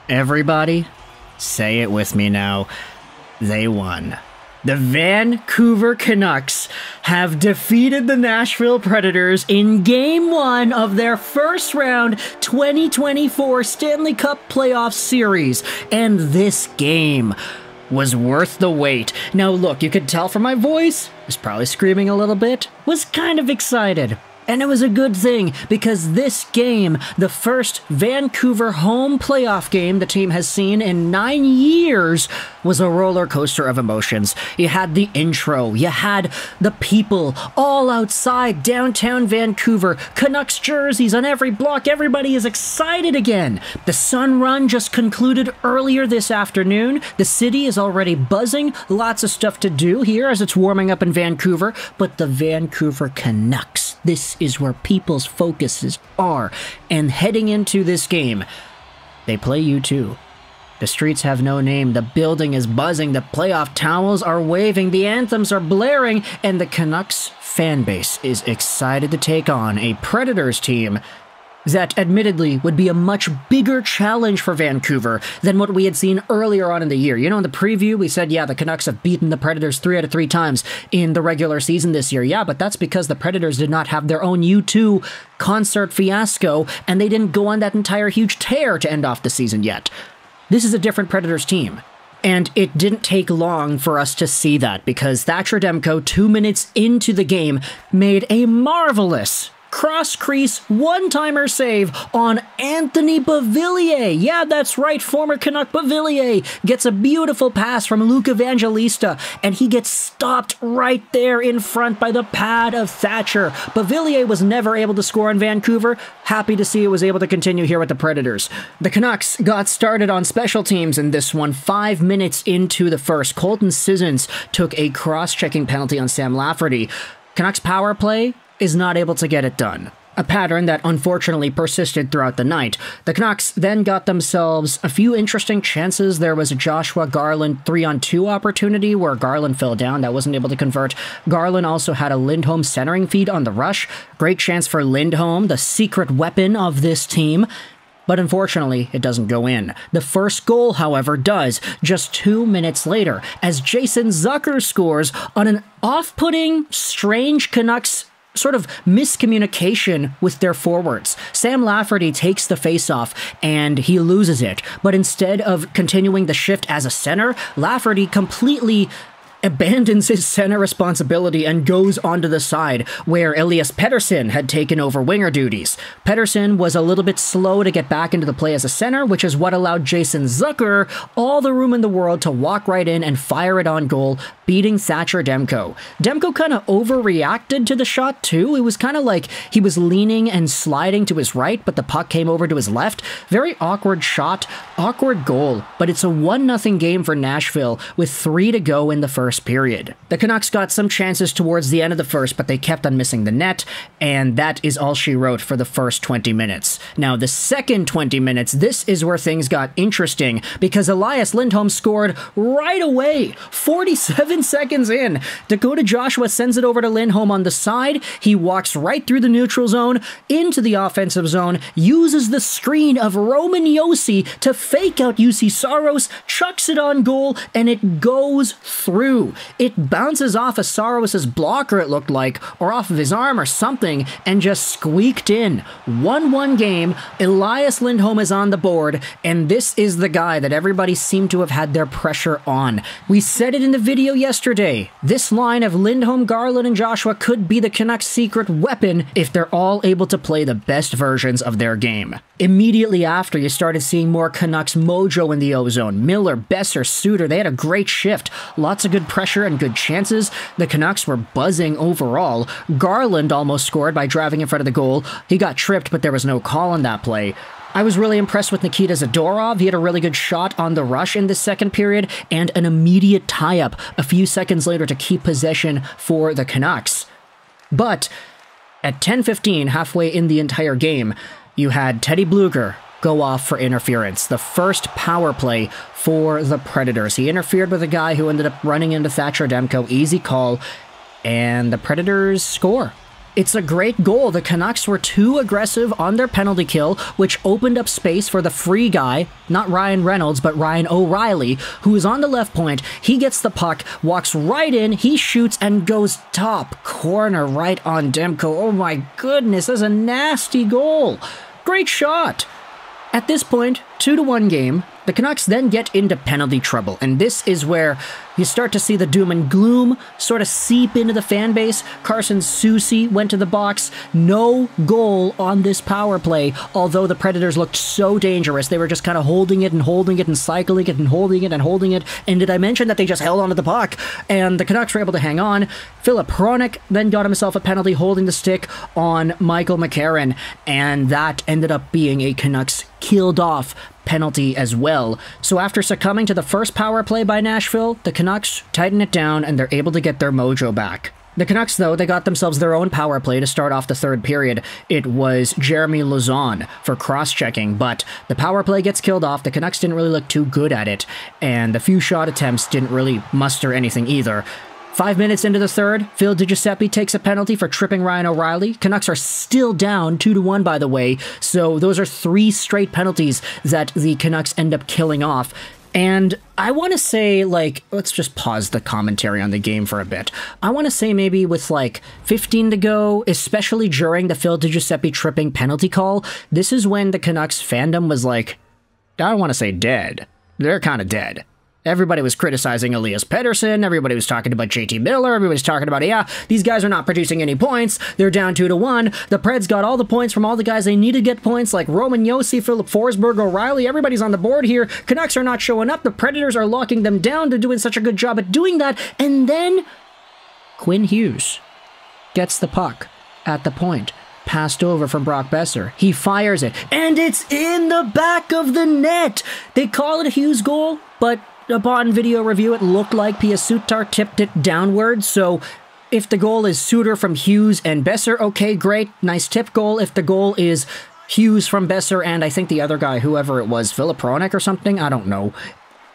Everybody, say it with me now. They won. The Vancouver Canucks have defeated the Nashville Predators in Game 1 of their first round 2024 Stanley Cup Playoffs series. And this game was worth the wait. Now look, you could tell from my voice, I was probably screaming a little bit, was kind of excited. And it was a good thing, because this game, the first Vancouver home playoff game the team has seen in 9 years, was a roller coaster of emotions. You had the intro, you had the people all outside downtown Vancouver, Canucks jerseys on every block, everybody is excited again. The Sun Run just concluded earlier this afternoon. The city is already buzzing, lots of stuff to do here as it's warming up in Vancouver, but the Vancouver Canucks, this is where people's focuses are. And heading into this game, they play you too. The streets have no name, the building is buzzing, the playoff towels are waving, the anthems are blaring, and the Canucks fan base is excited to take on a Predators team that admittedly would be a much bigger challenge for Vancouver than what we had seen earlier on in the year. You know, in the preview, we said, yeah, the Canucks have beaten the Predators 3 out of 3 times in the regular season this year. Yeah, but that's because the Predators did not have their own U2 concert fiasco, and they didn't go on that entire huge tear to end off the season yet. This is a different Predators team. And it didn't take long for us to see that, because Thatcher Demko, 2 minutes into the game, made a marvelous cross-crease one-timer save on Anthony Beauvillier. Yeah, that's right, former Canuck Beauvillier gets a beautiful pass from Luke Evangelista, and he gets stopped right there in front by the pad of Thatcher. Beauvillier was never able to score in Vancouver. Happy to see it was able to continue here with the Predators. The Canucks got started on special teams in this one 5 minutes into the first. Colton Sissons took a cross-checking penalty on Sam Lafferty. Canucks power play is not able to get it done. A pattern that unfortunately persisted throughout the night. The Canucks then got themselves a few interesting chances. There was a Joshua Garland 3-on-2 opportunity where Garland fell down. That wasn't able to convert. Garland also had a Lindholm centering feed on the rush. Great chance for Lindholm, the secret weapon of this team. But unfortunately, it doesn't go in. The first goal, however, does, just 2 minutes later, as Jason Zucker scores on an off-putting, strange Canucks sort of miscommunication with their forwards. Sam Lafferty takes the faceoff and he loses it, but instead of continuing the shift as a center, Lafferty completely abandons his center responsibility and goes onto the side where Elias Pettersson had taken over winger duties. Pettersson was a little bit slow to get back into the play as a center, which is what allowed Jason Zucker all the room in the world to walk right in and fire it on goal, beating Thatcher Demko. Demko kind of overreacted to the shot too. It was kind of like he was leaning and sliding to his right, but the puck came over to his left. Very awkward shot, awkward goal, but it's a 1-0 game for Nashville with 3 to go in the first period. The Canucks got some chances towards the end of the first, but they kept on missing the net, and that is all she wrote for the first 20 minutes. Now, the second 20 minutes, this is where things got interesting, because Elias Lindholm scored right away, 47 seconds in. Dakota Joshua sends it over to Lindholm on the side. He walks right through the neutral zone, into the offensive zone, uses the screen of Roman Josi to fake out Juuse Saros, chucks it on goal, and it goes through. It bounces off of Saros' blocker, it looked like, or off of his arm or something, and just squeaked in. 1-1 game, Elias Lindholm is on the board, and this is the guy that everybody seemed to have had their pressure on. We said it in the video yesterday. This line of Lindholm, Garland, and Joshua could be the Canucks' secret weapon if they're all able to play the best versions of their game. Immediately after, you started seeing more Canucks mojo in the O-zone. Miller, Besser, Suter, they had a great shift. Lots of good pressure and good chances. The Canucks were buzzing overall. Garland almost scored by driving in front of the goal. He got tripped, but there was no call on that play. I was really impressed with Nikita Zadorov. He had a really good shot on the rush in the second period and an immediate tie-up a few seconds later to keep possession for the Canucks. But at 10:15, halfway in the entire game, you had Teddy Blueger go off for interference. The first power play for the Predators. He interfered with a guy who ended up running into Thatcher Demko. Easy call. And the Predators score. It's a great goal. The Canucks were too aggressive on their penalty kill, which opened up space for the free guy, not Ryan Reynolds, but Ryan O'Reilly, who is on the left point. He gets the puck, walks right in, he shoots, and goes top corner right on Demko. Oh my goodness, that's a nasty goal. Great shot. At this point, 2-1 game. The Canucks then get into penalty trouble, and this is where you start to see the doom and gloom sort of seep into the fan base. Carson Soucy went to the box. No goal on this power play, although the Predators looked so dangerous. They were just kind of holding it and cycling it and holding it and holding it. And did I mention that they just held onto the puck? And the Canucks were able to hang on. Filip Hronek then got himself a penalty holding the stick on Michael McCarron, and that ended up being a Canucks killed off penalty as well. So after succumbing to the first power play by Nashville, the Canucks tighten it down and they're able to get their mojo back. The Canucks, though, they got themselves their own power play to start off the third period. It was Jeremy Lauzon for cross-checking, but the power play gets killed off. The Canucks didn't really look too good at it, and the few shot attempts didn't really muster anything either. 5 minutes into the third, Phil DiGiuseppe takes a penalty for tripping Ryan O'Reilly. Canucks are still down 2-1, by the way, so those are 3 straight penalties that the Canucks end up killing off. And I want to say, like, let's just pause the commentary on the game for a bit. I want to say maybe with, like, 15 to go, especially during the Phil DiGiuseppe tripping penalty call, this is when the Canucks fandom was, like, I don't want to say dead. They're kind of dead. Everybody was criticizing Elias Pettersson, everybody was talking about JT Miller, everybody's talking about, yeah, these guys are not producing any points, they're down 2-1, the Preds got all the points from all the guys they need to get points, like Roman Josi, Philip Forsberg, O'Reilly, everybody's on the board here, Canucks are not showing up, the Predators are locking them down, they're doing such a good job at doing that, and then Quinn Hughes gets the puck at the point. Passed over from Brock Boeser. He fires it, and it's in the back of the net! They call it a Hughes goal, but upon video review, it looked like Pius Suter tipped it downwards, so if the goal is Suter from Hughes and Boeser, okay, great, nice tip goal. If the goal is Hughes from Boeser and I think the other guy, whoever it was, Filip Hronek or something, I don't know.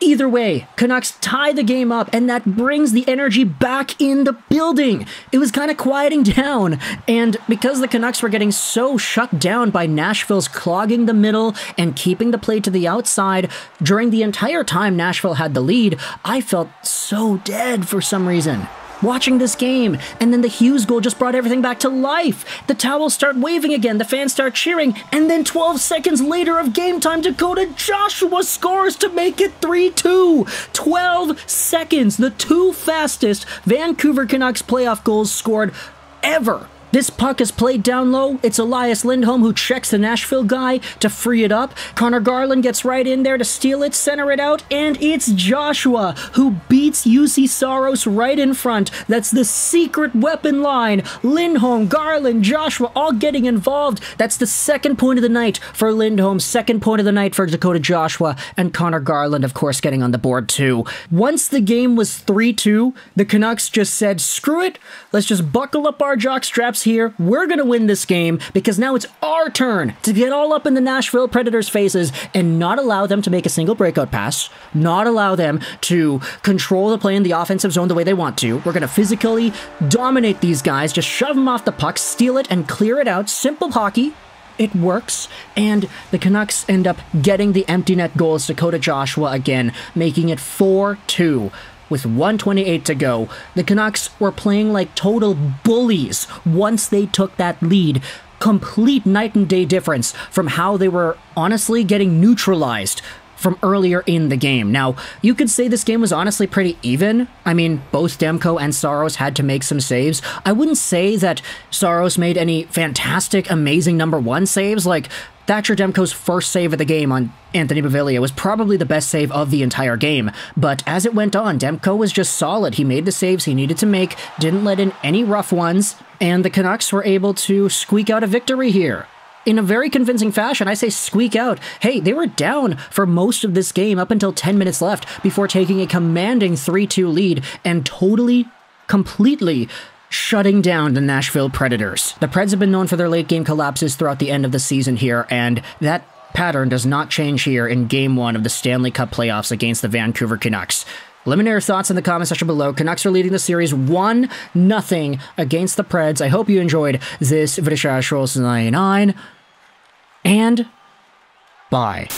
Either way, Canucks tie the game up, and that brings the energy back in the building. It was kind of quieting down, and because the Canucks were getting so shut down by Nashville's clogging the middle and keeping the play to the outside, during the entire time Nashville had the lead, I felt so dead for some reason. Watching this game, and then the Hughes goal just brought everything back to life. The towels start waving again, the fans start cheering, and then 12 seconds later of game time, Dakota Joshua scores to make it 3-2. 12 seconds, the 2 fastest Vancouver Canucks playoff goals scored ever. This puck is played down low. It's Elias Lindholm who checks the Nashville guy to free it up. Connor Garland gets right in there to steal it, center it out, and it's Joshua who beats Juuse Saros right in front. That's the secret weapon line. Lindholm, Garland, Joshua all getting involved. That's the second point of the night for Lindholm, second point of the night for Dakota Joshua, and Connor Garland, of course, getting on the board too. Once the game was 3-2, the Canucks just said, screw it, let's just buckle up our jock straps here. We're gonna win this game because now it's our turn to get all up in the Nashville Predators' faces and not allow them to make a single breakout pass, not allow them to control the play in the offensive zone the way they want to. We're gonna physically dominate these guys, just shove them off the puck, steal it, and clear it out. Simple hockey. It works, and the Canucks end up getting the empty net goals. Dakota Joshua again, making it 4-2. With 1:28 to go, the Canucks were playing like total bullies once they took that lead. Complete night and day difference from how they were honestly getting neutralized from earlier in the game. Now, you could say this game was honestly pretty even. I mean, both Demko and Saros had to make some saves. I wouldn't say that Saros made any fantastic, amazing number one saves. Like, Thatcher Demko's first save of the game on Anthony Beauvillier was probably the best save of the entire game, but as it went on, Demko was just solid. He made the saves he needed to make, didn't let in any rough ones, and the Canucks were able to squeak out a victory here. In a very convincing fashion. I say squeak out. Hey, they were down for most of this game up until 10 minutes left before taking a commanding 3-2 lead and completely shutting down the Nashville Predators. The Preds have been known for their late game collapses throughout the end of the season here, and that pattern does not change here in Game 1 of the Stanley Cup Playoffs against the Vancouver Canucks. Let me know your thoughts in the comment section below. Canucks are leading the series 1-0 against the Preds. I hope you enjoyed this video. And bye.